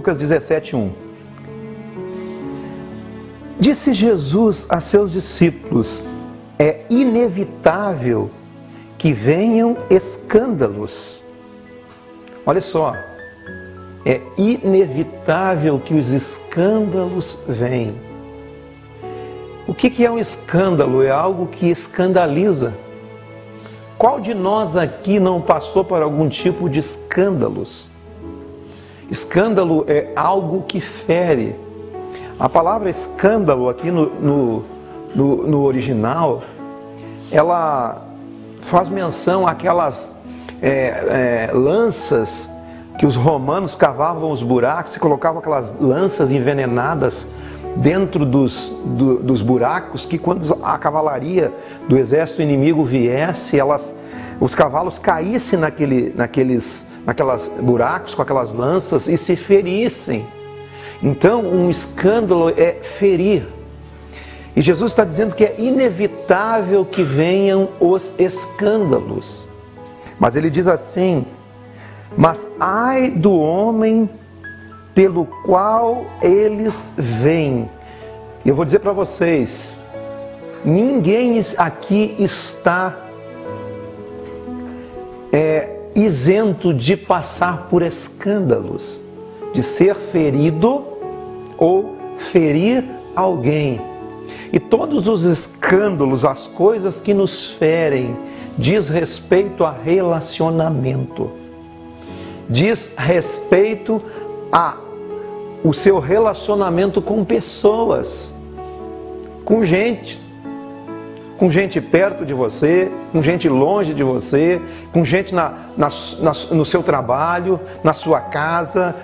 Lucas 17:1. Disse Jesus a seus discípulos: é inevitável que venham escândalos. Olha só, é inevitável que os escândalos venham. O que é um escândalo? É algo que escandaliza. Qual de nós aqui não passou por algum tipo de escândalos? Escândalo é algo que fere. A palavra escândalo aqui no original, ela faz menção àquelas lanças que os romanos cavavam os buracos e colocavam aquelas lanças envenenadas dentro dos buracos, que quando a cavalaria do exército inimigo viesse, os cavalos caíssem naquelas buracos com aquelas lanças e se ferissem. Então, um escândalo é ferir. E Jesus está dizendo que é inevitável que venham os escândalos. Mas ele diz assim: mas ai do homem pelo qual eles vêm. E eu vou dizer para vocês, ninguém aqui está isento de passar por escândalos, de ser ferido ou ferir alguém. E todos os escândalos, as coisas que nos ferem, diz respeito a relacionamento. Diz respeito a o seu relacionamento com pessoas, com gente perto de você, com gente longe de você, com gente no seu trabalho, na sua casa,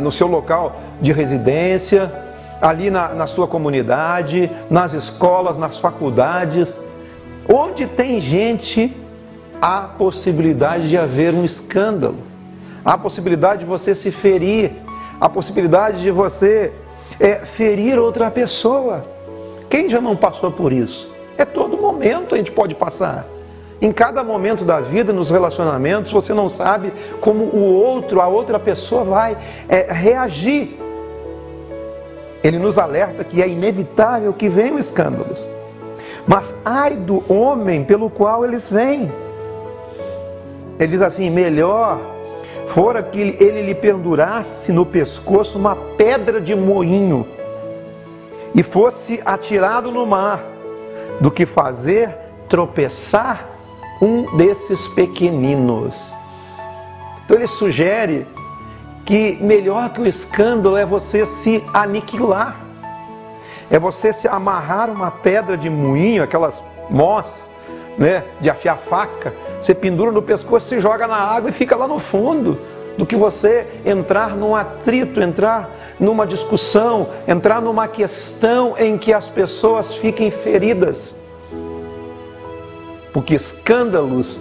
no seu local de residência, ali na sua comunidade, nas escolas, nas faculdades. Onde tem gente, há possibilidade de haver um escândalo. Há possibilidade de você se ferir, há possibilidade de você ferir outra pessoa. Quem já não passou por isso? Todo momento a gente pode passar. Em cada momento da vida, nos relacionamentos, você não sabe como a outra pessoa vai reagir. Ele nos alerta que é inevitável que venham escândalos. Mas ai do homem pelo qual eles vêm. Ele diz assim: melhor fora que ele lhe pendurasse no pescoço uma pedra de moinho e fosse atirado no mar, do que fazer tropeçar um desses pequeninos. Então ele sugere que melhor que o escândalo é você se aniquilar, é você se amarrar uma pedra de moinho, aquelas mós, de afiar faca, você pendura no pescoço, se joga na água e fica lá no fundo, do que você entrar num atrito, entrar numa discussão, entrar numa questão em que as pessoas fiquem feridas. Porque escândalos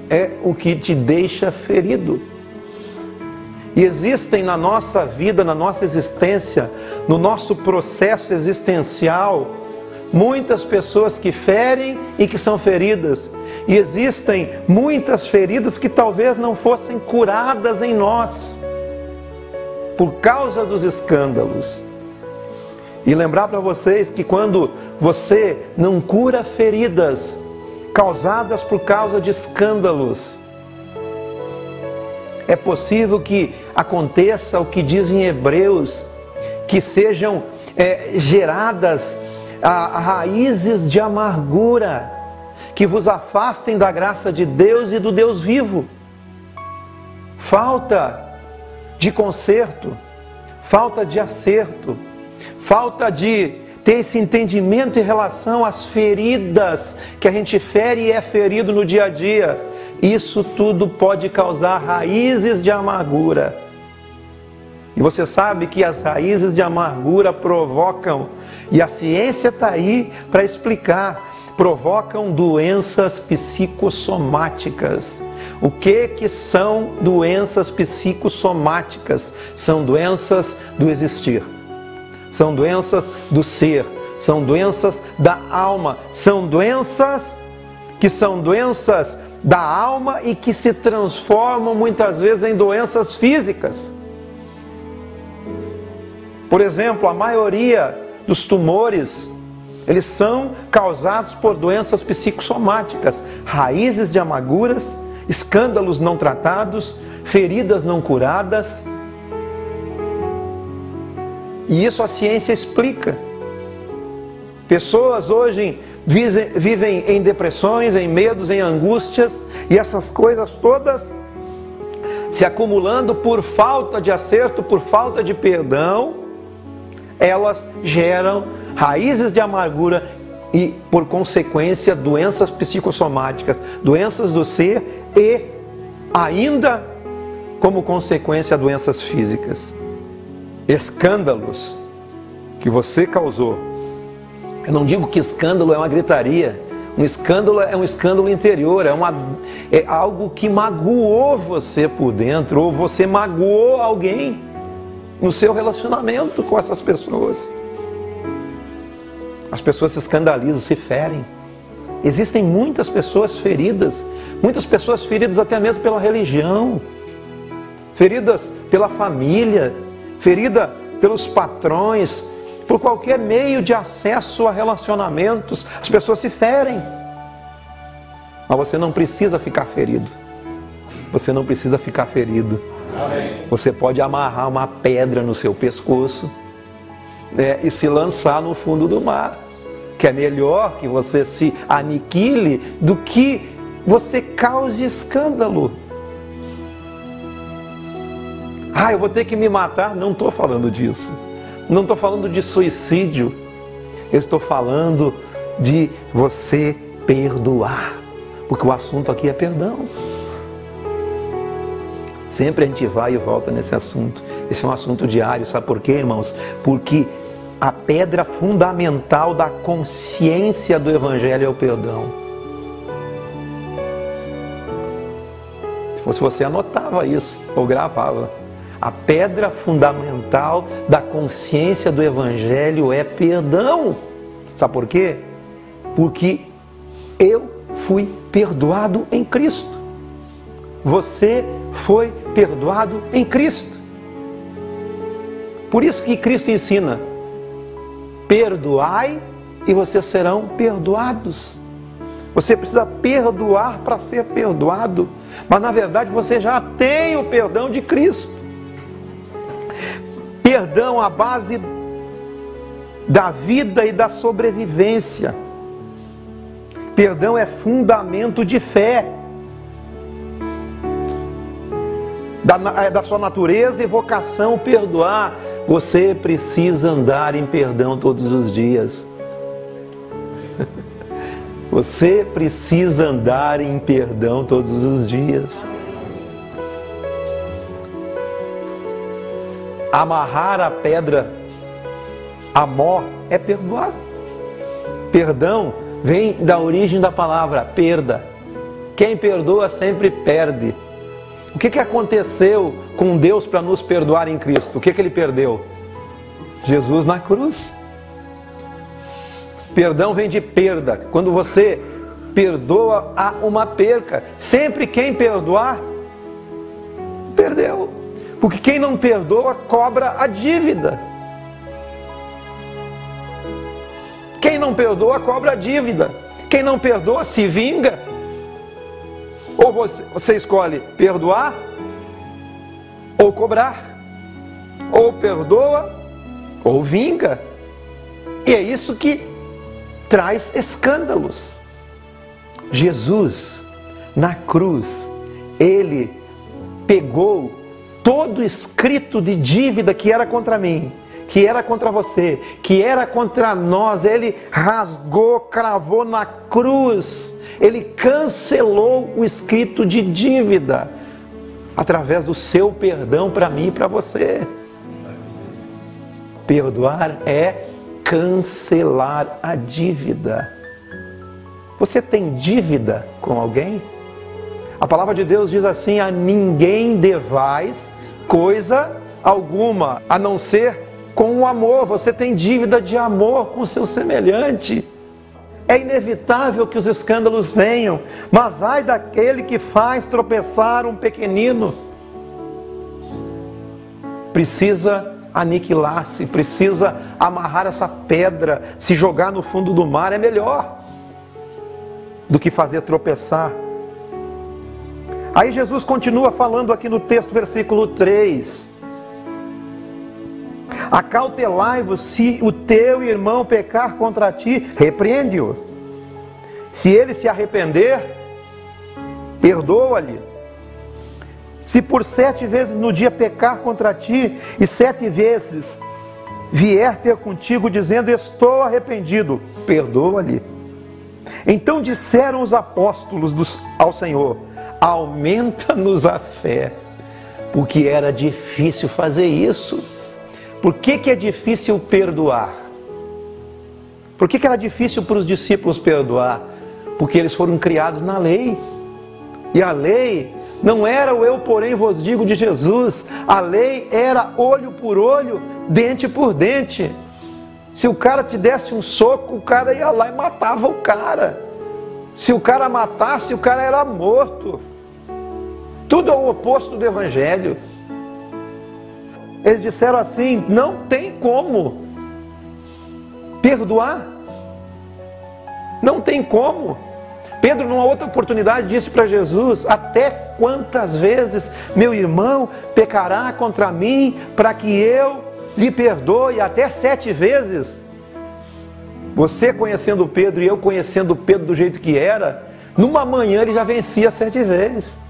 é o que te deixa ferido. E existem na nossa vida, na nossa existência, no nosso processo existencial, muitas pessoas que ferem e que são feridas. E existem muitas feridas que talvez não fossem curadas em nós, por causa dos escândalos. E lembrar para vocês que quando você não cura feridas causadas por causa de escândalos, é possível que aconteça o que diz em Hebreus, que sejam geradas raízes de amargura, que vos afastem da graça de Deus e do Deus vivo. Falta de conserto, falta de acerto, falta de ter esse entendimento em relação às feridas que a gente fere e é ferido no dia a dia. Isso tudo pode causar raízes de amargura. E você sabe que as raízes de amargura provocam, e a ciência está aí para explicar, provocam doenças psicossomáticas. O que são doenças psicossomáticas? São doenças do existir, são doenças do ser, são doenças da alma, são doenças que são doenças da alma e que se transformam muitas vezes em doenças físicas. Por exemplo, a maioria dos tumores, eles são causados por doenças psicossomáticas, raízes de amarguras, escândalos não tratados, feridas não curadas. E isso a ciência explica. Pessoas hoje vivem em depressões, em medos, em angústias, e essas coisas todas se acumulando por falta de acerto, por falta de perdão, elas geram raízes de amargura e, por consequência, doenças psicossomáticas, doenças do ser e, ainda, como consequência, doenças físicas. Escândalos que você causou. Eu não digo que escândalo é uma gritaria. Um escândalo é um escândalo interior, é algo que magoou você por dentro, ou você magoou alguém no seu relacionamento com essas pessoas. As pessoas se escandalizam, se ferem. Existem muitas pessoas feridas até mesmo pela religião, feridas pela família, ferida pelos patrões, por qualquer meio de acesso a relacionamentos. As pessoas se ferem. Mas você não precisa ficar ferido. Você não precisa ficar ferido. Você pode amarrar uma pedra no seu pescoço, e se lançar no fundo do mar. Que é melhor que você se aniquile do que você cause escândalo. Eu vou ter que me matar. Não estou falando disso. Não estou falando de suicídio. Eu estou falando de você perdoar. Porque o assunto aqui é perdão. Sempre a gente vai e volta nesse assunto. Esse é um assunto diário. Sabe por quê, irmãos? Porque a pedra fundamental da consciência do Evangelho é o perdão. Se fosse você, anotava isso ou gravava. A pedra fundamental da consciência do Evangelho é perdão. Sabe por quê? Porque eu fui perdoado em Cristo. Você foi perdoado em Cristo. Por isso que Cristo ensina: perdoai e vocês serão perdoados. Você precisa perdoar para ser perdoado. Mas na verdade você já tem o perdão de Cristo. Perdão à base da vida e da sobrevivência. Perdão é fundamento de fé. Da sua natureza e vocação perdoar. Você precisa andar em perdão todos os dias. Você precisa andar em perdão todos os dias. Amarrar a pedra a mó é perdoar. Perdão vem da origem da palavra perda. Quem perdoa sempre perde. O que aconteceu com Deus para nos perdoar em Cristo? O que Ele perdeu? Jesus na cruz. Perdão vem de perda. Quando você perdoa, há uma perca. Sempre quem perdoar, perdeu. Porque quem não perdoa, cobra a dívida. Quem não perdoa, cobra a dívida. Quem não perdoa, se vinga. Ou você escolhe perdoar, ou cobrar. Ou perdoa, ou vinga. E é isso que traz escândalos. Jesus, na cruz, Ele pegou todo escrito de dívida que era contra mim, que era contra você, que era contra nós. Ele rasgou, cravou na cruz. Ele cancelou o escrito de dívida através do seu perdão para mim e para você. Perdoar é cancelar a dívida. Você tem dívida com alguém? A palavra de Deus diz assim: a ninguém devais coisa alguma, a não ser com o amor. Você tem dívida de amor com o seu semelhante. É inevitável que os escândalos venham, mas ai daquele que faz tropeçar um pequenino. Precisa aniquilar-se, precisa amarrar essa pedra, se jogar no fundo do mar é melhor do que fazer tropeçar. Aí Jesus continua falando aqui no texto, versículo 3. Acautelai-vos, se o teu irmão pecar contra ti, repreende-o. Se ele se arrepender, perdoa-lhe. Se por 7 vezes no dia pecar contra ti, e 7 vezes vier ter contigo dizendo, estou arrependido, perdoa-lhe. Então disseram os apóstolos ao Senhor, aumenta-nos a fé, porque era difícil fazer isso. Por que é difícil perdoar? Por que era difícil para os discípulos perdoar? Porque eles foram criados na lei. E a lei não era o eu porém vos digo de Jesus. A lei era olho por olho, dente por dente. Se o cara te desse um soco, o cara ia lá e matava o cara. Se o cara matasse, o cara era morto. Tudo é o oposto do Evangelho. Eles disseram assim, não tem como perdoar. Não tem como. Pedro, numa outra oportunidade, disse para Jesus, até quantas vezes meu irmão pecará contra mim para que eu lhe perdoe? Até 7 vezes. Você conhecendo Pedro e eu conhecendo Pedro do jeito que era, numa manhã ele já vencia 7 vezes.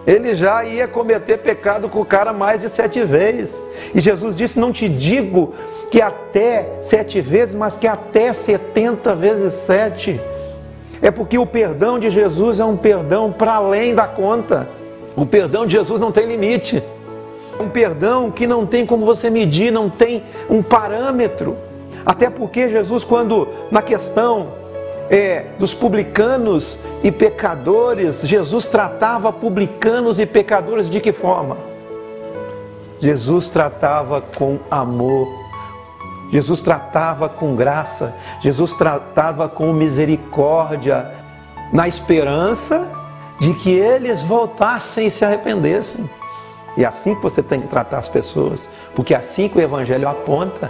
Ele já ia cometer pecado com o cara mais de 7 vezes. E Jesus disse, não te digo que até 7 vezes, mas que até 70 vezes 7. É porque o perdão de Jesus é um perdão para além da conta. O perdão de Jesus não tem limite. É um perdão que não tem como você medir, não tem um parâmetro. Até porque Jesus, quando na questão dos publicanos e pecadores, Jesus tratava publicanos e pecadores de que forma? Jesus tratava com amor, Jesus tratava com graça, Jesus tratava com misericórdia, na esperança de que eles voltassem e se arrependessem. E é assim que você tem que tratar as pessoas, porque é assim que o Evangelho aponta.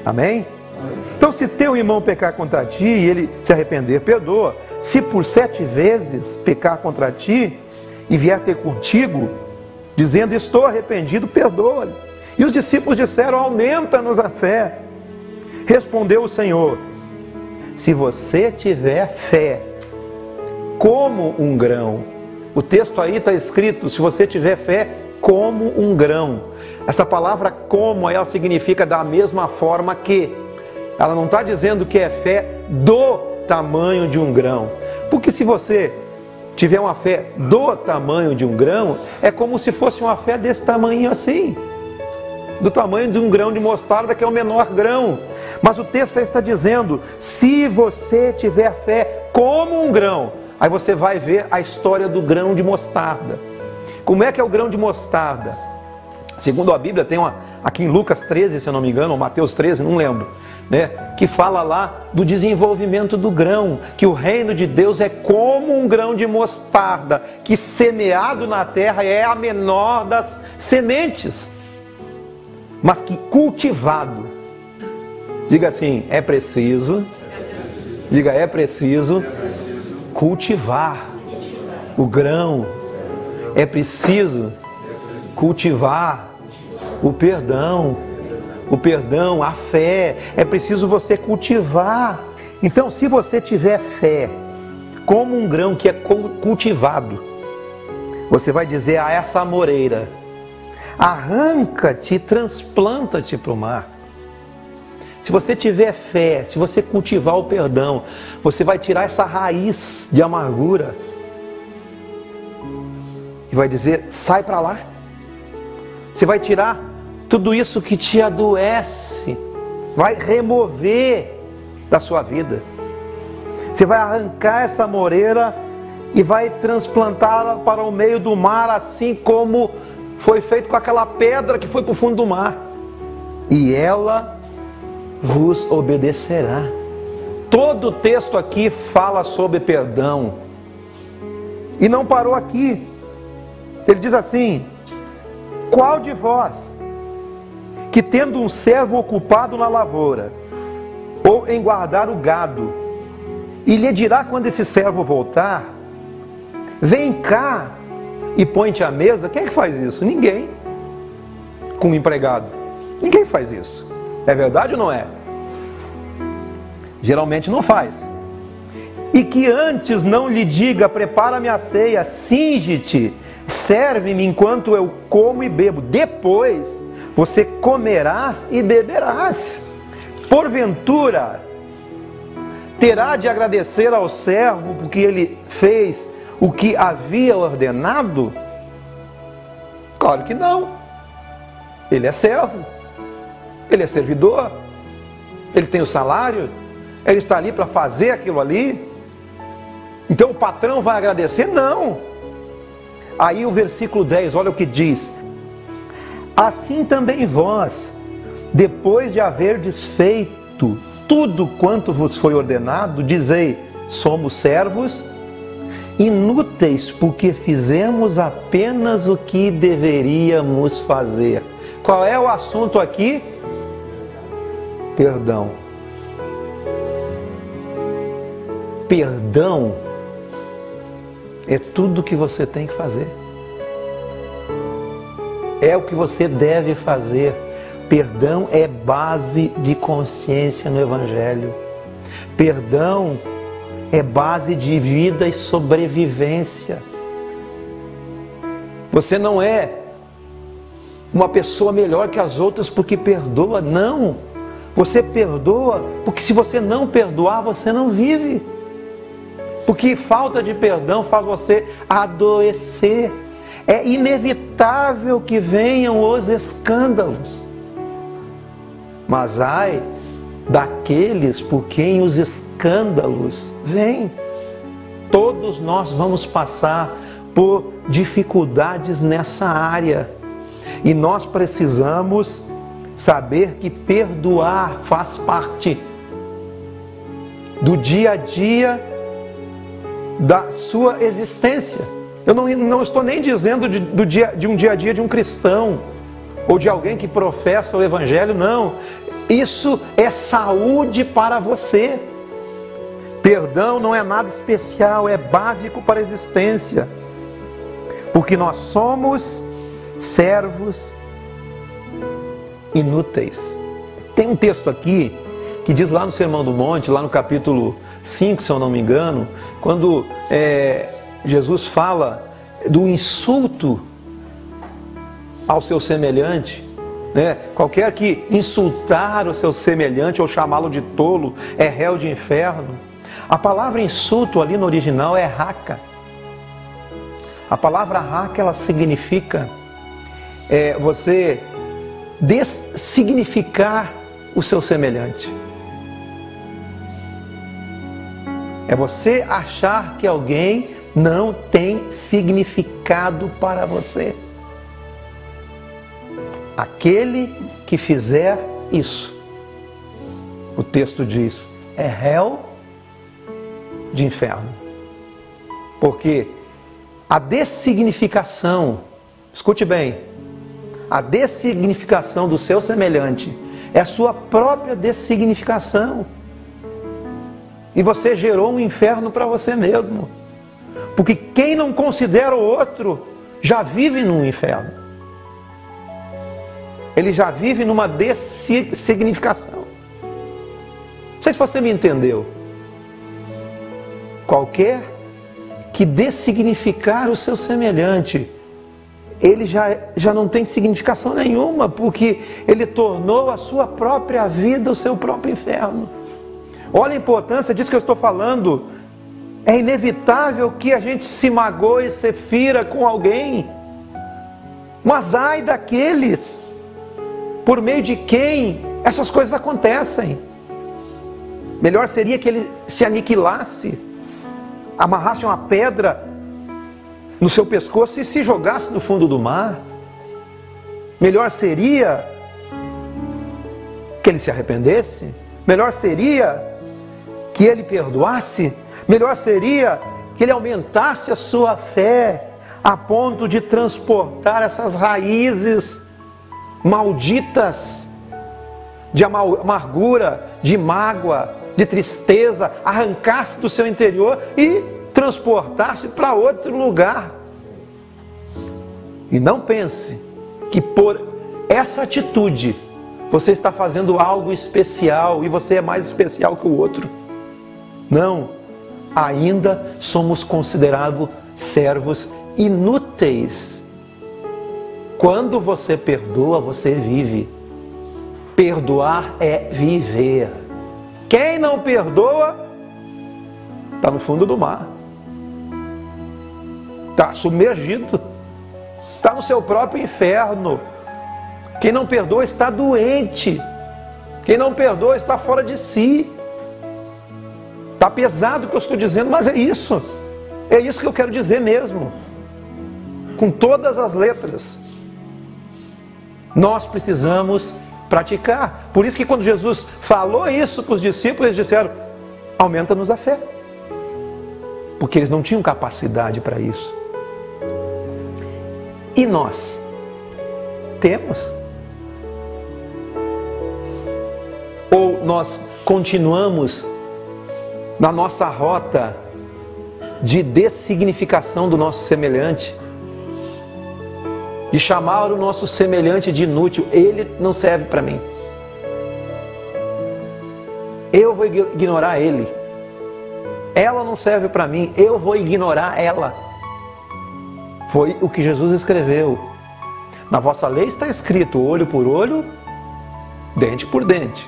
Amém? Então, se teu irmão pecar contra ti e ele se arrepender, perdoa. Se por 7 vezes pecar contra ti e vier ter contigo, dizendo, estou arrependido, perdoa-lhe. E os discípulos disseram, aumenta-nos a fé. Respondeu o Senhor, se você tiver fé, como um grão. O texto aí está escrito, se você tiver fé, como um grão. Essa palavra como, ela significa da mesma forma que. Ela não está dizendo que é fé do tamanho de um grão. Porque se você tiver uma fé do tamanho de um grão, é como se fosse uma fé desse tamanho assim. Do tamanho de um grão de mostarda, que é o menor grão. Mas o texto está dizendo, se você tiver fé como um grão, aí você vai ver a história do grão de mostarda. Como é que é o grão de mostarda? Segundo a Bíblia, tem aqui em Lucas 13, se eu não me engano, ou Mateus 13, não lembro, né? Que fala lá do desenvolvimento do grão, que o reino de Deus é como um grão de mostarda, que semeado na terra é a menor das sementes, mas que cultivado, diga assim, é preciso cultivar o grão, é preciso cultivar o perdão, a fé, é preciso você cultivar. Então, se você tiver fé, como um grão que é cultivado, você vai dizer a essa amoreira, arranca-te e transplanta-te para o mar. Se você tiver fé, se você cultivar o perdão, você vai tirar essa raiz de amargura e vai dizer, sai para lá. Você vai tirar tudo isso que te adoece, vai remover da sua vida. Você vai arrancar essa moreira e vai transplantá-la para o meio do mar, assim como foi feito com aquela pedra que foi para o fundo do mar. E ela vos obedecerá. Todo o texto aqui fala sobre perdão. E não parou aqui. Ele diz assim: qual de vós, que tendo um servo ocupado na lavoura, ou em guardar o gado, e lhe dirá quando esse servo voltar, vem cá e põe-te à mesa? Quem é que faz isso? Ninguém. Com um empregado. Ninguém faz isso. É verdade ou não é? Geralmente não faz. E que antes não lhe diga: prepara-me a ceia, cinge-te, serve-me enquanto eu como e bebo. Depois você comerás e beberás. Porventura, terá de agradecer ao servo porque ele fez o que havia ordenado? Claro que não. Ele é servo, ele é servidor, ele tem o salário, ele está ali para fazer aquilo ali. Então o patrão vai agradecer? Não. Aí o versículo 10, olha o que diz: assim também vós, depois de haverdes feito tudo quanto vos foi ordenado, dizei: somos servos inúteis, porque fizemos apenas o que deveríamos fazer. Qual é o assunto aqui? Perdão. Perdão é tudo que você tem que fazer. É o que você deve fazer. Perdão é base de consciência no Evangelho. Perdão é base de vida e sobrevivência. Você não é uma pessoa melhor que as outras porque perdoa, não. Você perdoa porque se você não perdoar, você não vive. Porque falta de perdão faz você adoecer. É inevitável que venham os escândalos. Mas ai daqueles por quem os escândalos vêm. Todos nós vamos passar por dificuldades nessa área. E nós precisamos saber que perdoar faz parte do dia a dia da sua existência. Eu não estou nem dizendo de um dia a dia de um cristão ou de alguém que professa o Evangelho, não. Isso é saúde para você. Perdão não é nada especial, é básico para a existência. Porque nós somos servos inúteis. Tem um texto aqui que diz lá no Sermão do Monte, lá no capítulo 5, se eu não me engano, quando Jesus fala do insulto ao seu semelhante, né? Qualquer que insultar o seu semelhante ou chamá-lo de tolo é réu de inferno. A palavra insulto ali no original é raca. A palavra raca, ela significa você dessignificar o seu semelhante. É você achar que alguém não tem significado para você. Aquele que fizer isso, o texto diz, é réu de inferno. Porque a dessignificação, escute bem, a dessignificação do seu semelhante é a sua própria dessignificação. E você gerou um inferno para você mesmo. Porque quem não considera o outro já vive num inferno. Ele já vive numa dessignificação. Não sei se você me entendeu. Qualquer que dessignificar o seu semelhante, ele já não tem significação nenhuma, porque ele tornou a sua própria vida o seu próprio inferno. Olha a importância disso que eu estou falando. É inevitável que a gente se magoe e se fira com alguém. Mas ai daqueles por meio de quem essas coisas acontecem. Melhor seria que ele se aniquilasse, amarrasse uma pedra no seu pescoço e se jogasse no fundo do mar. Melhor seria que ele se arrependesse. Melhor seria que ele perdoasse, melhor seria que ele aumentasse a sua fé, a ponto de transportar essas raízes malditas de amargura, de mágoa, de tristeza, arrancasse do seu interior e transportasse para outro lugar. E não pense que por essa atitude você está fazendo algo especial e você é mais especial que o outro. Não, ainda somos considerados servos inúteis. Quando você perdoa, você vive. Perdoar é viver. Quem não perdoa está no fundo do mar, está submergido, está no seu próprio inferno. Quem não perdoa está doente. Quem não perdoa está fora de si. Está pesado o que eu estou dizendo, mas é isso. É isso que eu quero dizer mesmo. Com todas as letras. Nós precisamos praticar. Por isso que quando Jesus falou isso para os discípulos, eles disseram: aumenta-nos a fé. Porque eles não tinham capacidade para isso. E nós temos? Ou nós continuamos na nossa rota de dessignificação do nosso semelhante, de chamar o nosso semelhante de inútil? Ele não serve para mim, eu vou ignorar ele. Ela não serve para mim, eu vou ignorar ela. Foi o que Jesus escreveu. Na vossa lei está escrito: olho por olho, dente por dente.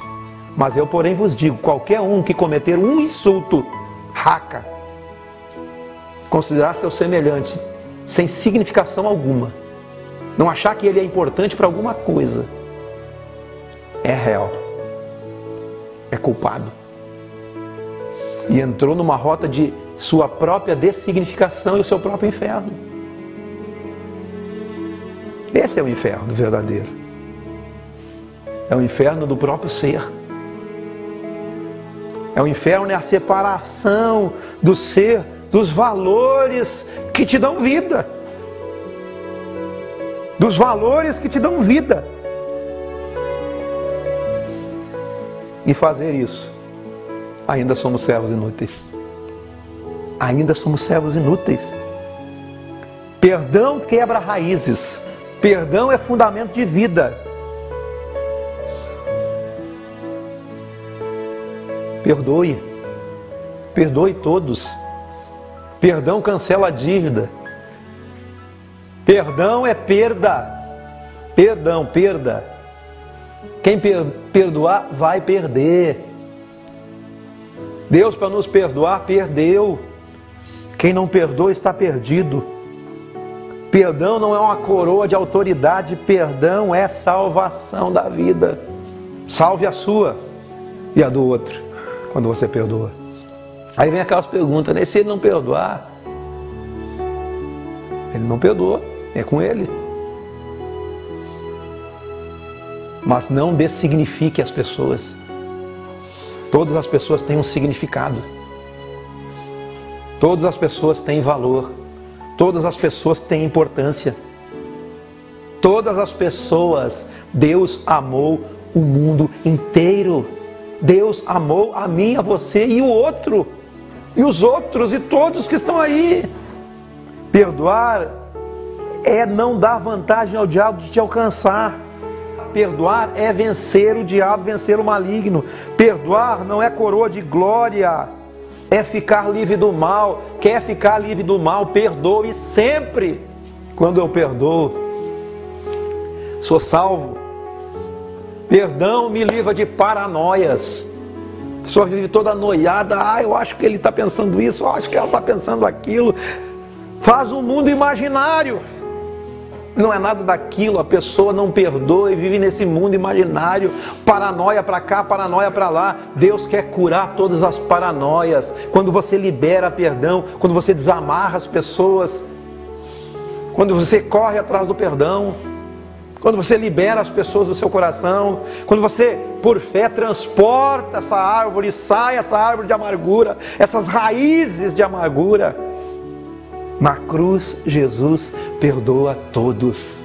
Mas eu, porém, vos digo: qualquer um que cometer um insulto, raca, considerar seu semelhante sem significação alguma, não achar que ele é importante para alguma coisa, é réu, é culpado. E entrou numa rota de sua própria dessignificação e o seu próprio inferno. Esse é o inferno verdadeiro. É o inferno do próprio ser. É o inferno, é a separação do ser, dos valores que te dão vida. Dos valores que te dão vida. E fazer isso, ainda somos servos inúteis. Ainda somos servos inúteis. Perdão quebra raízes. Perdão é fundamento de vida. Perdoe. Perdoe todos. Perdão cancela a dívida. Perdão é perda. Perdão, perda. Quem perdoar vai perder. Deus, para nos perdoar, perdeu. Quem não perdoa está perdido. Perdão não é uma coroa de autoridade, perdão é salvação da vida. Salve a sua e a do outro, quando você perdoa. Aí vem aquelas perguntas, né? Se ele não perdoar, ele não perdoa, é com ele. Mas não dessignifique as pessoas. Todas as pessoas têm um significado. Todas as pessoas têm valor. Todas as pessoas têm importância. Todas as pessoas, Deus amou o mundo inteiro. Deus amou a mim, a você e o outro. E os outros e todos que estão aí. Perdoar é não dar vantagem ao diabo de te alcançar. Perdoar é vencer o diabo, vencer o maligno. Perdoar não é coroa de glória, é ficar livre do mal. Quer ficar livre do mal, perdoe sempre. Quando eu perdoo, sou salvo. Perdão me livra de paranoias. A pessoa vive toda noiada. Eu acho que ele está pensando isso, eu acho que ela está pensando aquilo. Faz um mundo imaginário. Não é nada daquilo, a pessoa não perdoa e vive nesse mundo imaginário, paranoia para cá, paranoia para lá. Deus quer curar todas as paranoias. Quando você libera perdão, quando você desamarra as pessoas, quando você corre atrás do perdão, quando você libera as pessoas do seu coração, quando você, por fé, transporta essa árvore, sai essa árvore de amargura, essas raízes de amargura. Na cruz, Jesus perdoa todos.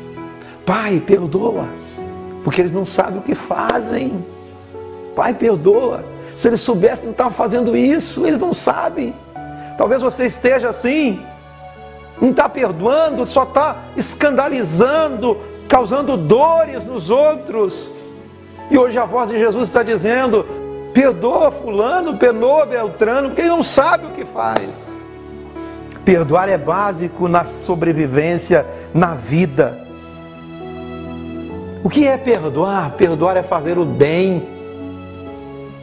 Pai, perdoa, porque eles não sabem o que fazem. Pai, perdoa. Se eles soubessem, não estavam fazendo isso, eles não sabem. Talvez você esteja assim, não está perdoando, só está escandalizando, causando dores nos outros. E hoje a voz de Jesus está dizendo: perdoa fulano, perdoa Beltrano, porque ele não sabe o que faz. Perdoar é básico na sobrevivência, na vida. O que é perdoar? Perdoar é fazer o bem.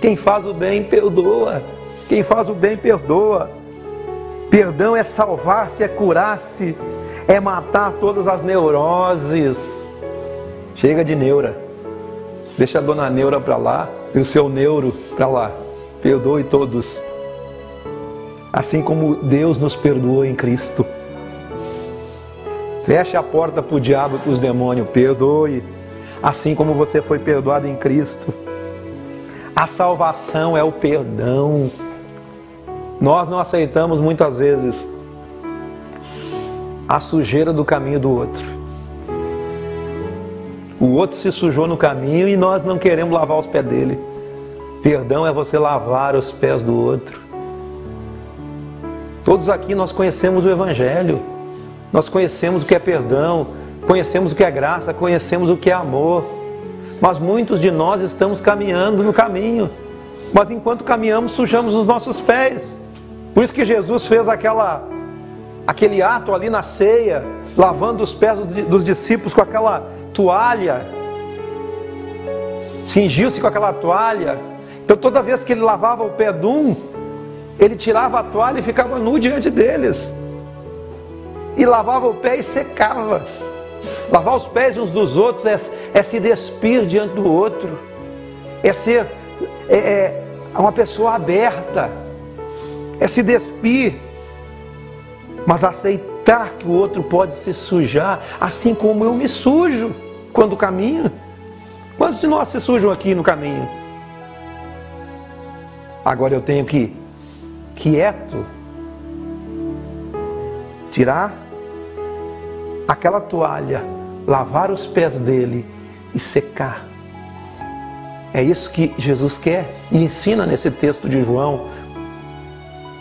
Quem faz o bem, perdoa. Quem faz o bem, perdoa. Perdão é salvar-se, é curar-se, é matar todas as neuroses. Chega de neura. Deixa a dona Neura para lá e o seu neuro para lá. Perdoe todos. Assim como Deus nos perdoou em Cristo. Feche a porta para o diabo e para os demônios. Perdoe. Assim como você foi perdoado em Cristo. A salvação é o perdão. Nós não aceitamos muitas vezes a sujeira do caminho do outro. O outro se sujou no caminho e nós não queremos lavar os pés dele. Perdão é você lavar os pés do outro. Todos aqui nós conhecemos o Evangelho. Nós conhecemos o que é perdão, conhecemos o que é graça, conhecemos o que é amor. Mas muitos de nós estamos caminhando no caminho. Mas enquanto caminhamos, sujamos os nossos pés. Por isso que Jesus fez aquele ato ali na ceia, lavando os pés dos discípulos com aquela toalha. Cingiu-se com aquela toalha. Então toda vez que ele lavava o pé de um, ele tirava a toalha e ficava nu diante deles. E lavava o pé e secava. Lavar os pés uns dos outros é se despir diante do outro. É ser uma pessoa aberta. É se despir. Mas aceitar que o outro pode se sujar, assim como eu me sujo quando caminho. Quantos de nós se sujam aqui no caminho? Agora eu tenho que, quieto, tirar aquela toalha, lavar os pés dele e secar. É isso que Jesus quer e ensina nesse texto de João.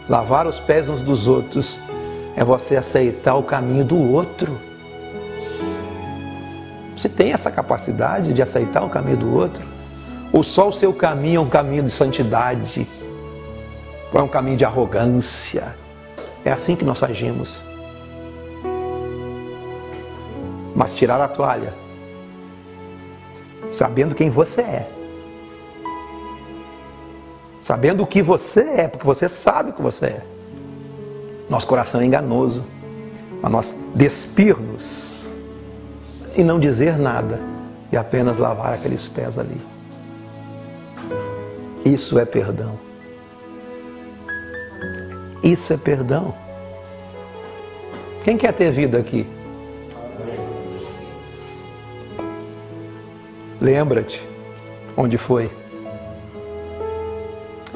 Lavar os pés uns dos outros é você aceitar o caminho do outro. Você tem essa capacidade de aceitar o caminho do outro? Ou só o seu caminho é um caminho de santidade? Ou é um caminho de arrogância? É assim que nós agimos. Mas tirar a toalha, sabendo quem você é, sabendo o que você é, porque você sabe o que você é. Nosso coração é enganoso, a nós despir-nos e não dizer nada e apenas lavar aqueles pés ali. Isso é perdão. Isso é perdão. Quem quer ter vida aqui? Lembra-te onde foi.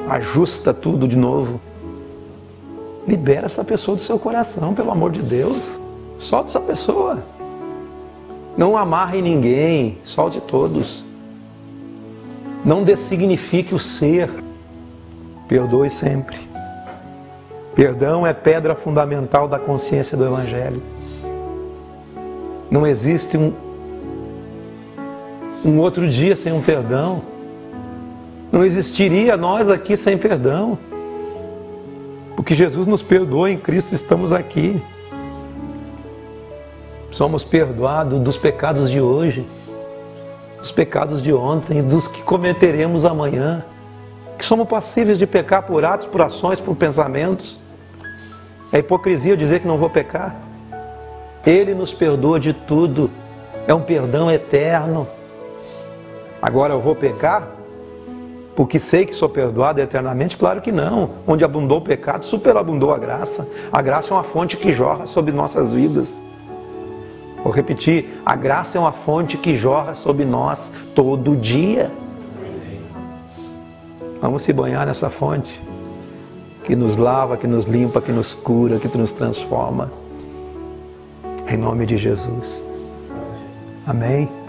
Ajusta tudo de novo. Libera essa pessoa do seu coração, pelo amor de Deus. Solta essa pessoa. Não amarre ninguém, solte todos. Não dessignifique o ser. Perdoe sempre. Perdão é pedra fundamental da consciência do Evangelho. Não existe um outro dia sem um perdão. Não existiria nós aqui sem perdão. Porque Jesus nos perdoou em Cristo, estamos aqui. Somos perdoados dos pecados de hoje, dos pecados de ontem, dos que cometeremos amanhã. Que somos passíveis de pecar por atos, por ações, por pensamentos. É hipocrisia eu dizer que não vou pecar. Ele nos perdoa de tudo. É um perdão eterno. Agora eu vou pecar porque sei que sou perdoado eternamente? Claro que não. Onde abundou o pecado, superabundou a graça. A graça é uma fonte que jorra sobre nossas vidas. Vou repetir, a graça é uma fonte que jorra sobre nós todo dia. Vamos se banhar nessa fonte que nos lava, que nos limpa, que nos cura, que nos transforma. Em nome de Jesus. Amém.